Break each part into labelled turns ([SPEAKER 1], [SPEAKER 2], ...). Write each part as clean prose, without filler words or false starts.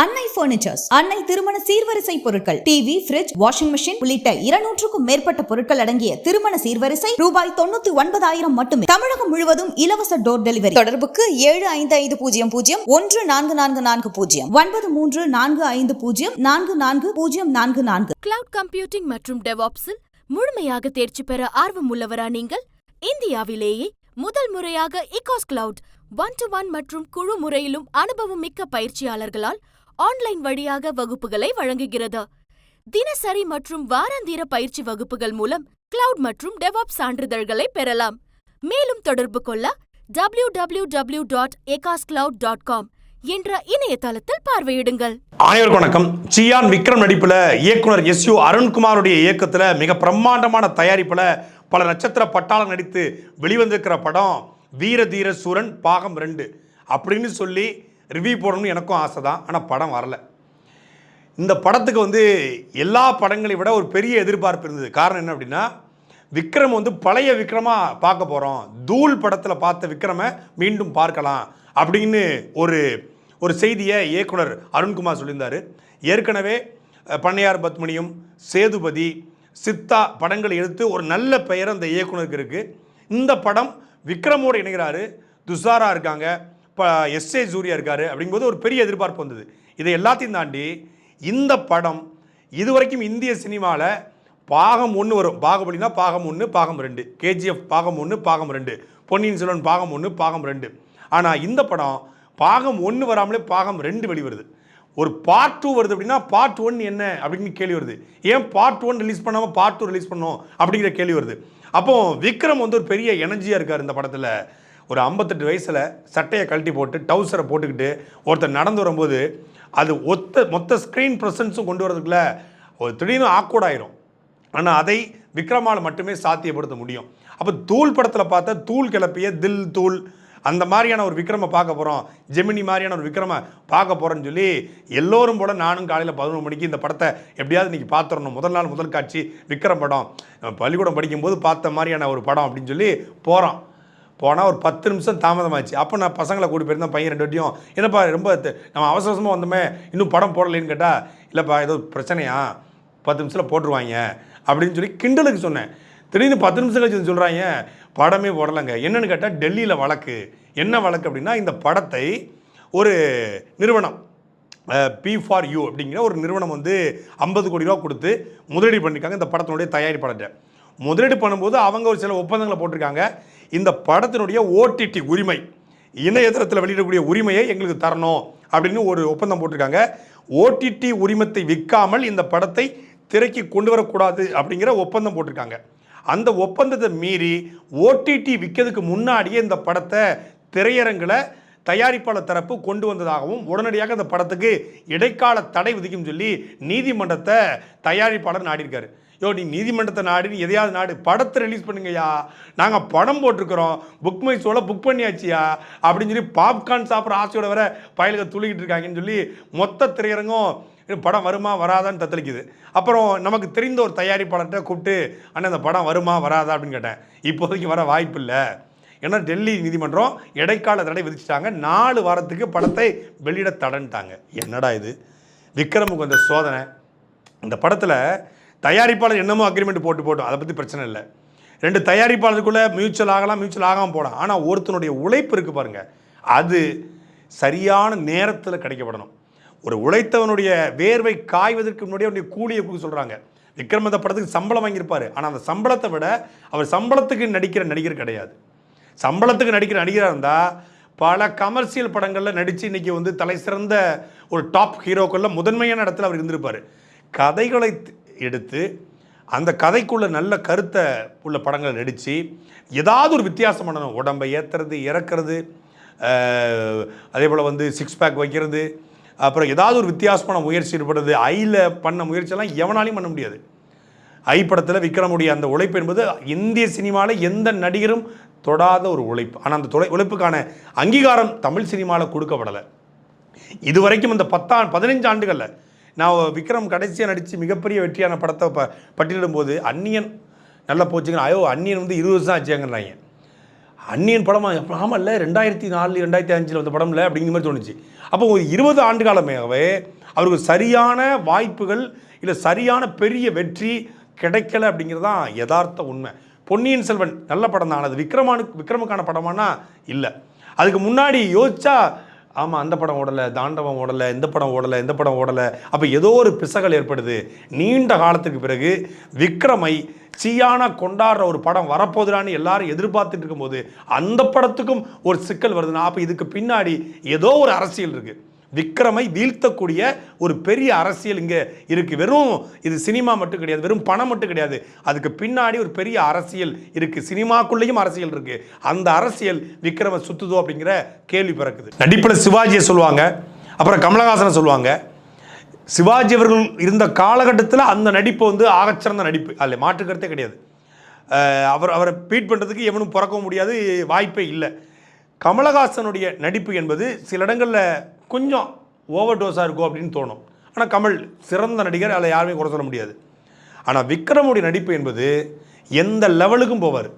[SPEAKER 1] அன்னை பர்னிச்சர்ஸ், அன்னை திருமண சீர்வரிசை பொருட்கள், டிவி, ஃபிரிட்ஜ், வாஷிங் மெஷின் உள்ளிட்ட 200க்கும் மேற்பட்ட பொருட்கள் அடங்கிய திருமண சீர்வரிசை ரூபாய் 99,000 மட்டுமே. தமிழகம் முழுவதும் இலவச டோர் டெலிவரி. தொடர்புக்கு 7550144440 9345044044.
[SPEAKER 2] கிளவுட் கம்ப்யூட்டிங் மற்றும் டெவாப்ஸில் முழுமையாக தேர்ச்சி பெற ஆர்வம் உள்ளவரா நீங்கள்? இந்தியாவிலேயே முதல் முறையாக இகாஸ் கிளவுட் 1-to-1 மற்றும் குழு முறையிலும் அனுபவம் மிக்க பயிற்சியாளர்களால் ஆன்லைன் வழியாக வகுப்புகளை வழங்குகிறது. தினசரி மற்றும் வாராந்திர பயிற்சி வகுப்புகள் மூலம் கிளவுட் மற்றும் டெவாப்ஸ் சான்றிதழ்களை பெறலாம். மேலும் தொடர்பு கொள்ள www.ecoscloud.com என்ற இணையதளத்தில் பார்வையிடுங்கள்.
[SPEAKER 3] அனைவருக்கும் வணக்கம். சியான் விக்ரம் நடிப்புல இயக்குனர் SU அருண்குமாருடைய இயக்கத்துல மிக பிரம்மாண்டமான தயாரிப்புல பல நட்சத்திர பட்டாளம் நடித்து வெளிவந்திருக்கிற படம் வீர தீர சூரன் பாகம் 2 அப்படின்னு சொல்லி ரிவ்யூ போடணும்னு எனக்கும் ஆசை தான். ஆனால் படம் வரல. இந்த படத்துக்கு எல்லா படங்களை விட ஒரு பெரிய எதிர்பார்ப்பு இருந்தது. காரணம் என்ன அப்படின்னா, விக்ரம் பழைய விக்ரமாக பார்க்க போகிறோம், தூள் படத்தில் பார்த்த விக்ரமை மீண்டும் பார்க்கலாம் அப்படின்னு ஒரு செய்தியை இயக்குனர் அருண்குமார் சொல்லியிருந்தார். ஏற்கனவே பண்ணையார் பத்மினியும் சேதுபதி சித்தா படங்களை எடுத்து ஒரு நல்ல பெயர் அந்த இயக்குனருக்கு இருக்குது. இந்த படம் விக்ரமோடு இணைகிறாரு, துஷாரா இருக்காங்க, இப்போ S.A. சூர்யா இருக்கார். அப்படிங்கும்போது ஒரு பெரிய எதிர்பார்ப்பு வந்தது. இதை எல்லாத்தையும் தாண்டி இந்த படம் இதுவரைக்கும் இந்திய சினிமாவில் பாகம் 1 வரும். பாகுபலினா பாகம் 1, பாகம் 2, KGF பாகம் 1, பாகம் 2, பொன்னியின் செல்வன் பாகம் 1, பாகம் 2. ஆனால் இந்த படம் பாகம் 1 வராமலே பாகம் 2 வெளிவருது. ஒரு பார்ட் 2 வருது அப்படின்னா பார்ட் 1 என்ன அப்படின்னு கேள்வி வருது. ஏன் பார்ட் 1 ரிலீஸ் பண்ணாமல் பார்ட் 2 ரிலீஸ் பண்ணோம் அப்படிங்கிற கேள்வி வருது. அப்போ விக்ரம் ஒரு பெரிய எனர்ஜியாக இருக்கார் இந்த படத்தில். ஒரு 58 வயசில் சட்டையை கழட்டி போட்டு டவுசரை போட்டுக்கிட்டு ஒருத்தர் நடந்து வரும்போது அது மொத்த ஸ்க்ரீன் ப்ரெசன்ஸும் கொண்டு வரதுக்குள்ள ஒரு திடீர்னு ஆக்வர்ட் ஆயிரும். ஆனால் அதை விக்ரமால் மட்டுமே சாத்தியப்படுத்த முடியும். அப்போ தூள் படத்தில் பார்த்தா தூள் கிளப்பிய தில் தூள் அந்த மாதிரியான ஒரு விக்ரமை பார்க்க போகிறோம், ஜெமினி மாதிரியான ஒரு விக்ரமை பார்க்க போகிறோன்னு சொல்லி எல்லோரும் போல நானும் காலையில் 11 மணிக்கு இந்த படத்தை எப்படியாவது இன்றைக்கி பார்த்துடணும், முதல் நாள் முதல் காட்சி விக்ரம் படம், பள்ளிக்கூடம் படிக்கும்போது பார்த்த மாதிரியான ஒரு படம் அப்படின்னு சொல்லி போனால் ஒரு 10 நிமிஷம் தாமதமாச்சு. அப்போ நான் பசங்களை கூட்டி போயிருந்தேன், பையன் 2 வாட்டியும். என்னப்பா ரொம்ப நம்ம அவசரமாக வந்தோமே இன்னும் படம் போடலைன்னு கேட்டால், இல்லைப்பா ஏதோ பிரச்சனையா 10 நிமிஷத்தில் போட்டுருவாங்க அப்படின்னு சொல்லி கிண்டலுக்கு சொன்னேன். திடீர்னு 10 நிமிஷம் கழிச்சு சொல்கிறாங்க படமே போடலைங்க. என்னன்னு கேட்டால் டெல்லியில் வழக்கு. என்ன வழக்கு அப்படின்னா, இந்த படத்தை ஒரு நிறுவனம் P4U அப்படிங்கிற ஒரு நிறுவனம் 50 கோடி ரூபா கொடுத்து முதலீடு பண்ணியிருக்காங்க இந்த படத்தினுடைய தயாரிப்பாளர்கிட்ட. முதலீடு பண்ணும்போது அவங்க ஒரு சில ஒப்பந்தங்களை போட்டிருக்காங்க. இந்த படத்தினுடைய OTT உரிமை, இணையதளத்தில் வெளியிடக்கூடிய உரிமையை எங்களுக்கு தரணும் அப்படின்னு ஒரு ஒப்பந்தம் போட்டிருக்காங்க. OTT உரிமத்தை விற்காமல் இந்த படத்தை திரைக்கு கொண்டு வரக்கூடாது அப்படிங்கிற ஒப்பந்தம் போட்டிருக்காங்க. அந்த ஒப்பந்தத்தை மீறி OTT விற்கிறதுக்கு முன்னாடியே இந்த படத்தை திரையரங்கில் தயாரிப்பாளர் தரப்பு கொண்டு வந்ததாகவும் உடனடியாக இந்த படத்துக்கு இடைக்கால தடை விதிக்கும் சொல்லி நீதிமன்றத்தை தயாரிப்பாளர் நாடியிருக்காரு. நீ நீதிமன்றத்தை நாடு, எதையாவது நாடு, படத்தை ரிலீஸ் பண்ணுங்கய்யா, நாங்கள் படம் போட்டிருக்கிறோம், புக் மை ஷோவில் புக் பண்ணியாச்சியா அப்படின்னு சொல்லி பாப்கார்ன் சாப்பிட்ற ஆசையோட வர பயலுக துளிக்கிட்டு இருக்காங்கன்னு சொல்லி மொத்த திரையரங்கும் படம் வருமா வராதான்னு தத்தளிக்குது. அப்புறம் நமக்கு தெரிந்த ஒரு தயாரிப்பாளர்கிட்ட கூப்பிட்டு, அண்ணன் அந்த படம் வருமா வராதா அப்படின்னு கேட்டேன். இப்போதைக்கு வர வாய்ப்பு இல்லை, ஏன்னா டெல்லி நீதிமன்றம் இடைக்கால தடை விதிச்சிட்டாங்க, 4 வாரத்துக்கு படத்தை வெளியிட தடன்ட்டாங்க. என்னடா இது, விக்ரமுக்கு வந்த சோதனை. இந்த படத்தில் தயாரிப்பாளர் என்னமோ அக்ரிமெண்ட் போட்டோம், அதை பற்றி பிரச்சனை இல்லை. 2 தயாரிப்பாளருக்குள்ளே மியூச்சுவல் ஆகலாம், மியூச்சுவல் ஆகாமல் போகலாம். ஆனால் ஒருத்தனுடைய உழைப்பு இருக்குது பாருங்கள், அது சரியான நேரத்தில் கிடைக்கப்படணும். ஒரு உழைத்தவனுடைய வேர்வை காய்வதற்கு முன்னாடியே அவனுடைய கூலியை கொடுக்க சொல்கிறாங்க. விக்ரம் இந்த படத்துக்கு சம்பளம் வாங்கியிருப்பார், ஆனால் அந்த சம்பளத்தை விட அவர் சம்பளத்துக்கு நடிக்கிற நடிகர் கிடையாது. சம்பளத்துக்கு நடிக்கிற நடிகராக இருந்தால் பல கமர்ஷியல் படங்களில் நடித்து இன்றைக்கி தலை சிறந்த ஒரு டாப் ஹீரோக்களில் முதன்மையான இடத்துல அவர் இருந்திருப்பார். கதைகளை எடுத்து அந்த கதைக்குள்ள நல்ல கருத்தை உள்ள படங்களை நடித்து ஏதாவது ஒரு வித்தியாசம் பண்ணணும். உடம்பை ஏற்றுறது, இறக்கிறது, அதே போல் 6 பேக் வைக்கிறது, அப்புறம் ஏதாவது ஒரு வித்தியாசமான முயற்சி ஈடுபடுறது. ஐயில் பண்ண முயற்சியெல்லாம் எவனாலையும் பண்ண முடியாது. ஐ படத்தில் விக்ரமுடைய அந்த உழைப்பு என்பது இந்திய சினிமாவில் எந்த நடிகரும் தொடாத ஒரு உழைப்பு. ஆனால் அந்த உழைப்புக்கான அங்கீகாரம் தமிழ் சினிமாவில் கொடுக்கப்படலை இதுவரைக்கும். இந்த 15 ஆண்டுகளில் நான் விக்ரம் கடைசியாக நடித்து மிகப்பெரிய வெற்றியான படத்தை பட்டியலிடும் போது அந்நியன் நல்லா போச்சுங்க. அன்னியன் 20 வருஷம் ஆச்சுங்கிறாங்க. அந்நியன் படமா ஆமாம் இல்லை 2004 2005 வந்த படம் இல்லை அப்படிங்கிற மாதிரி தோணுச்சு. அப்போ ஒரு 20 ஆண்டு காலமாகவே அவருக்கு சரியான வாய்ப்புகள் இல்லை சரியான பெரிய வெற்றி கிடைக்கல அப்படிங்கிறது தான் யதார்த்த உண்மை. பொன்னியின் செல்வன் நல்ல படம் தான், அது விக்ரமுக்கான படமானா இல்லை. அதுக்கு முன்னாடி யோசிச்சா ஆமாம் அந்த படம் ஓடலை, தாண்டவம் ஓடலை, இந்த படம் ஓடலை. அப்போ ஏதோ ஒரு பிசகல் ஏற்படுது. நீண்ட காலத்துக்கு பிறகு விக்ரமை சீயானா கொண்டாடுற ஒரு படம் வரப்போகுதுடான்னு எல்லாரும் எதிர்பார்த்துட்டு இருக்கும்போது அந்த படத்துக்கும் ஒரு சிக்கல் வருதுன்னா அப்போ இதுக்கு பின்னாடி ஏதோ ஒரு அரசியல் இருக்குது. விக்ரமை வீழ்த்தக்கூடிய ஒரு பெரிய அரசியல் இங்கே இருக்குது. வெறும் இது சினிமா மட்டும் கிடையாது, வெறும் பணம் மட்டும் கிடையாது, அதுக்கு பின்னாடி ஒரு பெரிய அரசியல் இருக்குது. சினிமாக்குள்ளேயும் அரசியல் இருக்குது. அந்த அரசியல் விக்ரமை சுத்துதோ அப்படிங்கிற கேள்வி பிறக்குது. நடிப்பில் சிவாஜியை சொல்லுவாங்க, அப்புறம் கமலஹாசனை சொல்லுவாங்க. சிவாஜி அவர்கள் இருந்த காலகட்டத்தில் அந்த நடிப்பு வந்து ஆகச்சிறந்த நடிப்பு, அதில் மாற்று கருத்தே கிடையாது. அவரை பீட் பண்ணுறதுக்கு எவனும் பிறக்கவும் முடியாது, வாய்ப்பே இல்லை. கமலஹாசனுடைய நடிப்பு என்பது சில இடங்களில் கொஞ்சம் ஓவர் டோஸாக இருக்கும் அப்படின்னு தோணும். ஆனால் கமல் சிறந்த நடிகர், அதில் யாருமே குறை சொல்ல முடியாது. ஆனால் விக்ரமுடைய நடிப்பு என்பது எந்த லெவலுக்கும் போவார்.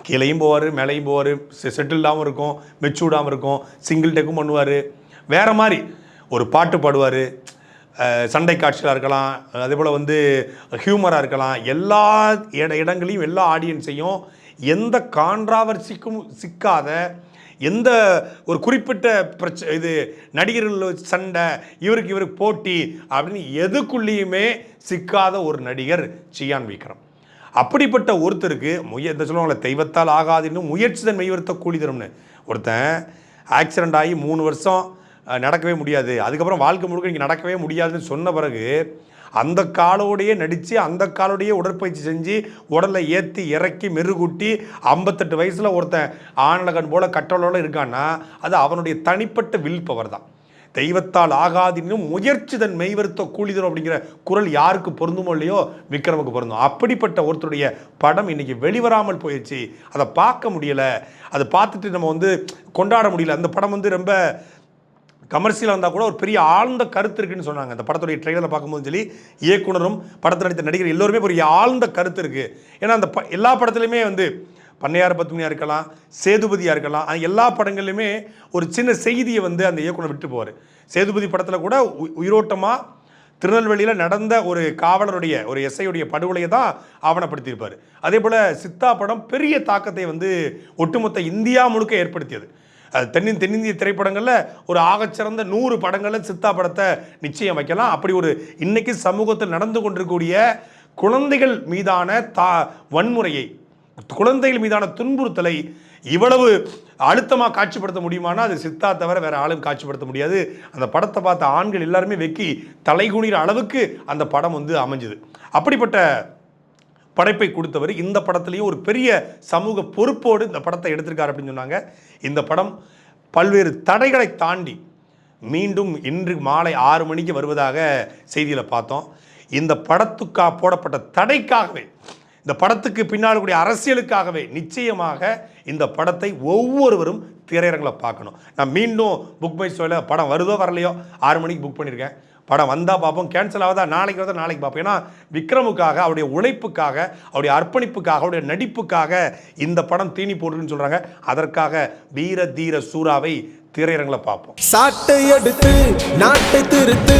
[SPEAKER 3] கீழேயும் போவார், மேலேயும் போவார், செட்டில்டாகவும் இருக்கும், மெச்சூர்டாகவும் இருக்கும், சிங்கிள் டேக்கும் பண்ணுவார், வேறு மாதிரி ஒரு பாட்டு பாடுவார், சண்டை காட்சியாக இருக்கலாம், அதே போல் வந்து ஹியூமராக இருக்கலாம். எல்லா இடங்களையும் எல்லா ஆடியன்ஸையும் எந்த கான்ட்ராவர்சிக்கும் சிக்காத, எந்த ஒரு குறிப்பிட்ட இது நடிகர்கள் சண்டை, இவருக்கு போட்டி அப்படின்னு எதுக்குள்ளேயுமே சிக்காத ஒரு நடிகர் சியான் விக்ரம். அப்படிப்பட்ட ஒருத்தருக்கு இந்த சொல்லுவாங்களே தெய்வத்தால் ஆகாதுன்னு முயற்சிதன் மெய்வருத்த கூலி தரும்னு. ஒருத்தன் ஆக்சிடெண்ட் ஆகி 3 வருஷம் நடக்கவே முடியாது, அதுக்கப்புறம் வாழ்க்கை முழுக்க நீங்கள் நடக்கவே முடியாதுன்னு சொன்ன பிறகு அந்த காலோடையே நடித்து அந்த காலோடையே உடற்பயிற்சி செஞ்சு உடலை ஏற்றி இறக்கி மெருகூட்டி 58 வயசில் ஒருத்தன் ஆனலகன் போல் கட்டளோடு இருக்கான்னா அது அவனுடைய தனிப்பட்ட வில் பவர் தான். தெய்வத்தால் ஆகாதினும் முயற்சிதன் மெய்வருத்த கூலிதரும் அப்படிங்கிற குரல் யாருக்கு பொருந்துமோ இல்லையோ விக்ரமுக்கு பொருந்தும். அப்படிப்பட்ட ஒருத்தருடைய படம் இன்றைக்கி வெளிவராமல் போயிடுச்சு, அதை பார்க்க முடியலை, அதை பார்த்துட்டு நம்ம வந்து கொண்டாட முடியல. அந்த படம் வந்து ரொம்ப கமர்ஷியலாக இருந்தால் கூட ஒரு பெரிய ஆழ்ந்த கருத்து இருக்குன்னு சொன்னாங்க. அந்த படத்துடைய ட்ரெய்லரில் பார்க்கும்போது சொல்லி இயக்குனரும் படத்தில் நடித்த நடிகர் எல்லோருமே ஒரு ஆழ்ந்த கருத்து இருக்குது. ஏன்னா அந்த எல்லா படத்துலையுமே வந்து பண்ணையார் பத்மினியாக இருக்கலாம், சேதுபதியாக இருக்கலாம், எல்லா படங்கள்லையுமே ஒரு சின்ன செய்தியை வந்து அந்த இயக்குனர் விட்டு போவார். சேதுபதி படத்தில் கூட உயிரோட்டமாக திருநெல்வேலியில் நடந்த ஒரு காவலருடைய ஒரு எஸ்ஐயுடைய படுகொலையை தான் ஆவணப்படுத்தியிருப்பார். அதே போல் சித்தா படம் பெரிய தாக்கத்தை வந்து ஒட்டுமொத்த இந்தியா முழுக்க ஏற்படுத்தியது. அது தென்னிந்திய திரைப்படங்களில் ஒரு ஆகச்சிறந்த 100 படங்களில் சித்தா படத்தை நிச்சயம் வைக்கலாம். அப்படி ஒரு இன்னைக்கு சமூகத்தில் நடந்து கொண்டிருக்கக்கூடிய குழந்தைகள் மீதான வன்முறையை, குழந்தைகள் மீதான துன்புறுத்தலை இவ்வளவு அழுத்தமாக காட்சிப்படுத்த முடியுமானா அது சித்தா தவிர வேறு ஆளும் காட்சிப்படுத்த முடியாது. அந்த படத்தை பார்த்த ஆண்கள் எல்லாருமே வெக்கி தலைகுனிற அளவுக்கு அந்த படம் வந்து அமைஞ்சுது. அப்படிப்பட்ட படைப்பை கொடுத்தவர் இந்த படத்துலேயும் ஒரு பெரிய சமூக பொறுப்போடு இந்த படத்தை எடுத்திருக்காரு அப்படின்னு சொன்னாங்க. இந்த படம் பல்வேறு தடைகளை தாண்டி மீண்டும் இன்று மாலை 6 மணிக்கு வருவதாக செய்தியில் பார்த்தோம். இந்த படத்துக்காக போடப்பட்ட தடைக்காகவே, இந்த படத்துக்கு பின்னால் கூடிய அரசியலுக்காகவே நிச்சயமாக இந்த படத்தை ஒவ்வொருவரும் திரையரங்கில் பார்க்கணும். நான் மீண்டும் புக் மை ஷோவில் படம் வருதோ வரலையோ 6 மணிக்கு புக் பண்ணியிருக்கேன். படம் வந்தால் பார்ப்போம், கேன்சல் ஆகுதா நாளைக்கு வருதா நாளைக்கு பார்ப்போம். ஏன்னா விக்ரமுக்காக, அவருடைய உழைப்புக்காக, அவருடைய அர்ப்பணிப்புக்காக, அவருடைய நடிப்புக்காக இந்த படம் தீனி போடுன்னு சொல்கிறாங்க. அதற்காக வீர தீர சூராவை திரையரங்கில் பார்ப்போம்.
[SPEAKER 4] சாட்டை எடுத்து நாட்டை திருத்து